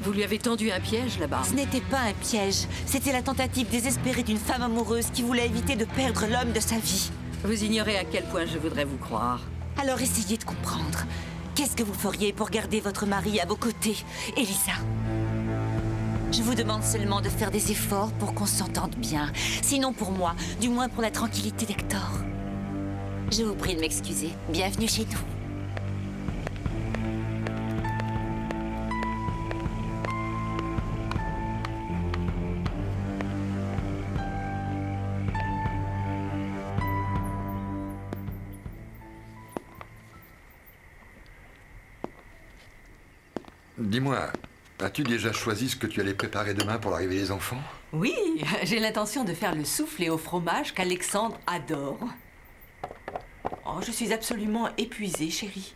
Speaker 2: Vous lui avez tendu un piège là-bas.
Speaker 3: Ce n'était pas un piège. C'était la tentative désespérée d'une femme amoureuse qui voulait éviter de perdre l'homme de sa vie.
Speaker 2: Vous ignorez à quel point je voudrais vous croire.
Speaker 3: Alors essayez de comprendre. Qu'est-ce que vous feriez pour garder votre mari à vos côtés, Elisa? Je vous demande seulement de faire des efforts pour qu'on s'entende bien. Sinon pour moi, du moins pour la tranquillité d'Hector. Je vous prie de m'excuser. Bienvenue chez nous.
Speaker 6: Dis-moi, as-tu déjà choisi ce que tu allais préparer demain pour l'arrivée des enfants?
Speaker 12: Oui, j'ai l'intention de faire le soufflé au fromage qu'Alexandre adore. Oh, je suis absolument épuisée, chérie.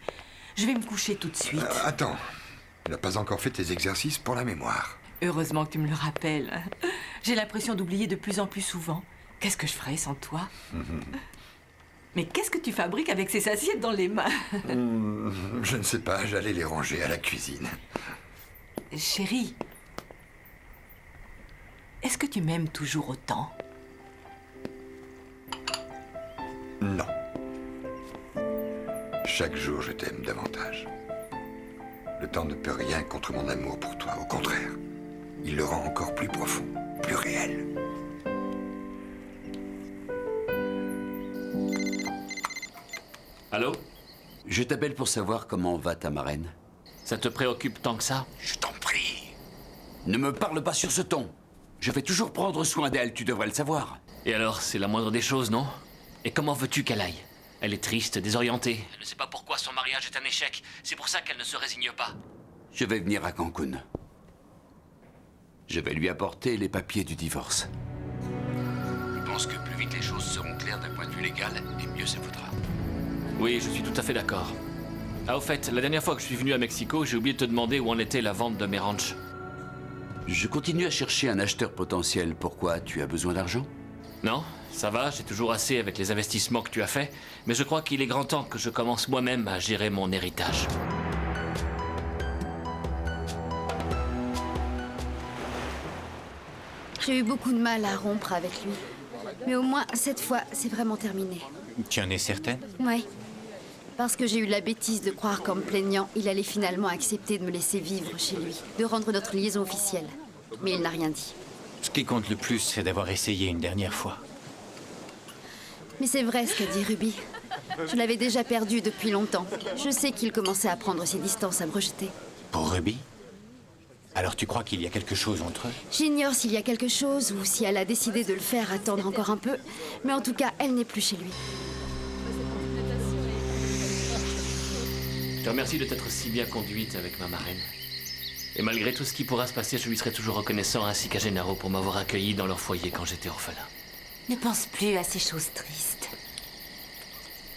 Speaker 12: Je vais me coucher tout de suite.
Speaker 6: Attends, tu n'as pas encore fait tes exercices pour la mémoire.
Speaker 12: Heureusement que tu me le rappelles. J'ai l'impression d'oublier de plus en plus souvent. Qu'est-ce que je ferais sans toi? Mais qu'est-ce que tu fabriques avec ces assiettes dans les mains?
Speaker 6: Je ne sais pas, j'allais les ranger à la cuisine.
Speaker 12: Chérie, est-ce que tu m'aimes toujours autant?
Speaker 6: Non. Chaque jour, je t'aime davantage. Le temps ne peut rien contre mon amour pour toi. Au contraire, il le rend encore plus profond, plus réel.
Speaker 8: Allô?
Speaker 11: Je t'appelle pour savoir comment va ta marraine.
Speaker 8: Ça te préoccupe tant que ça?
Speaker 11: Je t'en prie. Ne me parle pas sur ce ton. Je vais toujours prendre soin d'elle, tu devrais le savoir.
Speaker 8: Et alors, c'est la moindre des choses, non? Et comment veux-tu qu'elle aille? Elle est triste, désorientée. Elle ne sait pas pourquoi son mariage est un échec. C'est pour ça qu'elle ne se résigne pas.
Speaker 11: Je vais venir à Cancun. Je vais lui apporter les papiers du divorce. Je pense que plus vite les choses seront claires d'un point de vue légal, et mieux ça vaudra.
Speaker 8: Oui, je suis tout à fait d'accord. Ah, au fait, la dernière fois que je suis venu à Mexico, j'ai oublié de te demander où en était la vente de mes ranchs.
Speaker 11: Je continue à chercher un acheteur potentiel. Pourquoi? Tu as besoin d'argent?
Speaker 8: Non, ça va, j'ai toujours assez avec les investissements que tu as faits, mais je crois qu'il est grand temps que je commence moi-même à gérer mon héritage.
Speaker 7: J'ai eu beaucoup de mal à rompre avec lui. Mais au moins, cette fois, c'est vraiment terminé.
Speaker 10: Tu en es certaine?
Speaker 7: Ouais. Parce que j'ai eu la bêtise de croire qu'en me plaignant, il allait finalement accepter de me laisser vivre chez lui, de rendre notre liaison officielle. Mais il n'a rien dit.
Speaker 10: Ce qui compte le plus, c'est d'avoir essayé une dernière fois.
Speaker 7: Mais c'est vrai ce qu'a dit Ruby. Je l'avais déjà perdu depuis longtemps. Je sais qu'il commençait à prendre ses distances, à me rejeter.
Speaker 10: Pour Ruby? Alors tu crois qu'il y a quelque chose entre eux?
Speaker 7: J'ignore s'il y a quelque chose ou si elle a décidé de le faire attendre encore un peu. Mais en tout cas, elle n'est plus chez lui.
Speaker 8: Je te remercie de t'être si bien conduite avec ma marraine. Et malgré tout ce qui pourra se passer, je lui serai toujours reconnaissant, ainsi qu'à Gennaro pour m'avoir accueilli dans leur foyer quand j'étais orphelin.
Speaker 3: Ne pense plus à ces choses tristes.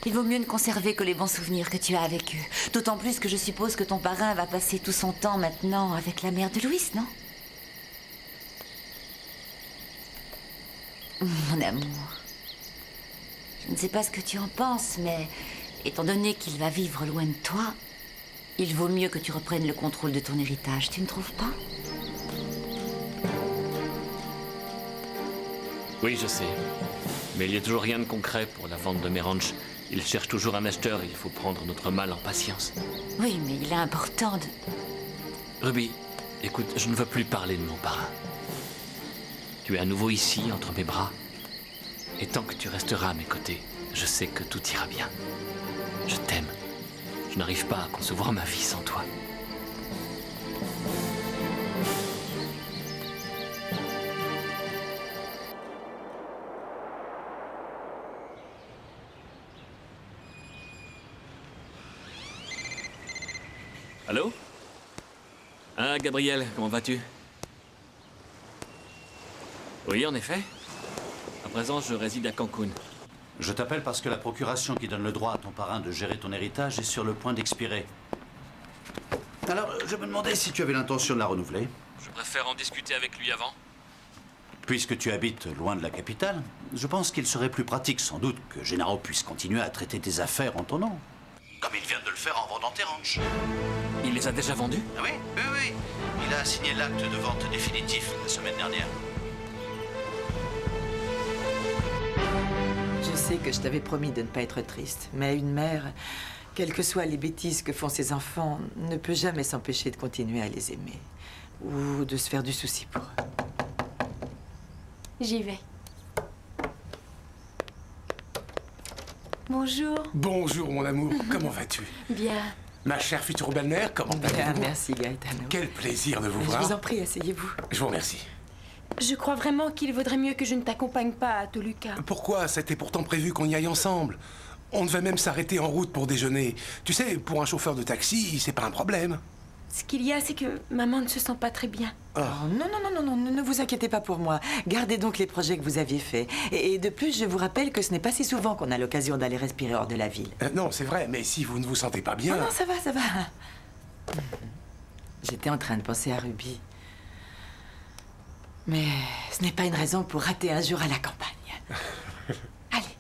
Speaker 3: Il vaut mieux ne conserver que les bons souvenirs que tu as avec eux. D'autant plus que je suppose que ton parrain va passer tout son temps maintenant avec la mère de Louis, non? Mon amour. Je ne sais pas ce que tu en penses, mais étant donné qu'il va vivre loin de toi, il vaut mieux que tu reprennes le contrôle de ton héritage, tu ne trouves pas?
Speaker 8: Oui, je sais. Mais il n'y a toujours rien de concret pour la vente de mes ranchs. Il cherche toujours un acheteur et il faut prendre notre mal en patience.
Speaker 3: Oui, mais il est important de...
Speaker 8: Ruby, écoute, je ne veux plus parler de mon parrain. Tu es à nouveau ici, entre mes bras. Et tant que tu resteras à mes côtés, je sais que tout ira bien. Je t'aime. Je n'arrive pas à concevoir ma vie sans toi. Allô? Ah, Gabriel, comment vas-tu? Oui, en effet. À présent, je réside à Cancun.
Speaker 5: Je t'appelle parce que la procuration qui donne le droit à ton parrain de gérer ton héritage est sur le point d'expirer. Alors, je me demandais si tu avais l'intention de la renouveler.
Speaker 8: Je préfère en discuter avec lui avant.
Speaker 5: Puisque tu habites loin de la capitale, je pense qu'il serait plus pratique sans doute que Gennaro puisse continuer à traiter tes affaires en ton nom. Comme il vient de le faire en vendant tes ranchs.
Speaker 8: Il les a déjà vendus?
Speaker 5: Oui. Il a signé l'acte de vente définitif la semaine dernière.
Speaker 3: Je sais que je t'avais promis de ne pas être triste, mais une mère, quelles que soient les bêtises que font ses enfants, ne peut jamais s'empêcher de continuer à les aimer. Ou de se faire du souci pour eux.
Speaker 1: J'y vais. Bonjour.
Speaker 19: Bonjour, mon amour. Comment vas-tu?
Speaker 1: Bien.
Speaker 19: Ma chère future belle-mère, comment allez-vous?
Speaker 3: Bien, merci, Gaetano.
Speaker 19: Quel plaisir de vous voir.
Speaker 3: Je vous en prie, asseyez-vous.
Speaker 19: Je vous remercie.
Speaker 1: Je crois vraiment qu'il vaudrait mieux que je ne t'accompagne pas à Toluca.
Speaker 19: Pourquoi? C'était pourtant prévu qu'on y aille ensemble. On devait même s'arrêter en route pour déjeuner. Tu sais, pour un chauffeur de taxi, c'est pas un problème.
Speaker 1: Ce qu'il y a, c'est que maman ne se sent pas très bien.
Speaker 3: Oh, non, ne vous inquiétez pas pour moi. Gardez donc les projets que vous aviez faits. Et de plus, je vous rappelle que ce n'est pas si souvent qu'on a l'occasion d'aller respirer hors de la ville.
Speaker 19: Non, c'est vrai, mais si vous ne vous sentez pas bien...
Speaker 3: Non, ça va. J'étais en train de penser à Ruby. Mais ce n'est pas une raison pour rater un jour à la campagne. Allez,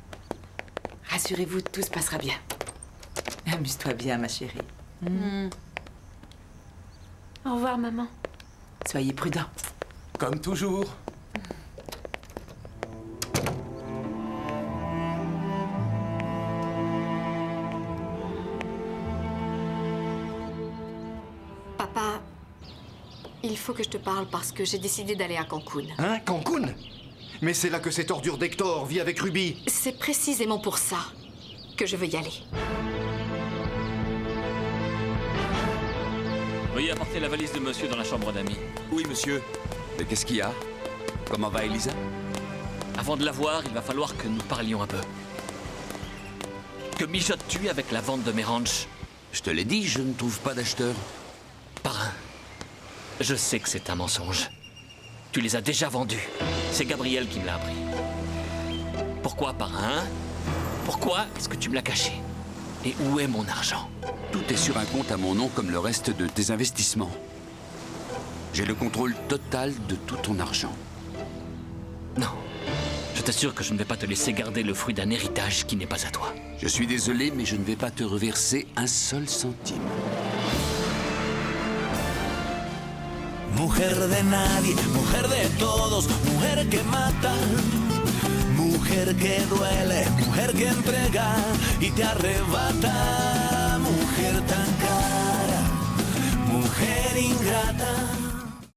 Speaker 3: rassurez-vous, tout se passera bien. Amuse-toi bien, ma chérie.
Speaker 1: Au revoir, maman.
Speaker 3: Soyez prudents.
Speaker 19: Comme toujours.
Speaker 7: Papa, il faut que je te parle parce que j'ai décidé d'aller à Cancun.
Speaker 16: Hein, Cancun? Mais c'est là que cette ordure d'Hector vit avec Ruby.
Speaker 7: C'est précisément pour ça que je veux y aller.
Speaker 8: Veuillez apporter la valise de monsieur dans la chambre d'amis.
Speaker 11: Oui, monsieur. Mais qu'est-ce qu'il y a? Comment va Elisa?
Speaker 8: Avant de la voir, il va falloir que nous parlions un peu. Que mijotes-tu avec la vente de mes ranchs?
Speaker 11: Je te l'ai dit, je ne trouve pas d'acheteur.
Speaker 8: Parrain, je sais que c'est un mensonge. Tu les as déjà vendus. C'est Gabriel qui me l'a appris. Pourquoi, parrain? Pourquoi est-ce que tu me l'as caché? Et où est mon argent?
Speaker 11: Tout est sur un compte à mon nom comme le reste de tes investissements. J'ai le contrôle total de tout ton argent.
Speaker 8: Non. Je t'assure que je ne vais pas te laisser garder le fruit d'un héritage qui n'est pas à toi.
Speaker 11: Je suis désolé, mais je ne vais pas te reverser un seul centime.
Speaker 23: Mujer de nadie, mujer de todos, mujer que mata, mujer que duele, mujer que entrega y te arrebata, mujer tan cara, mujer ingrata.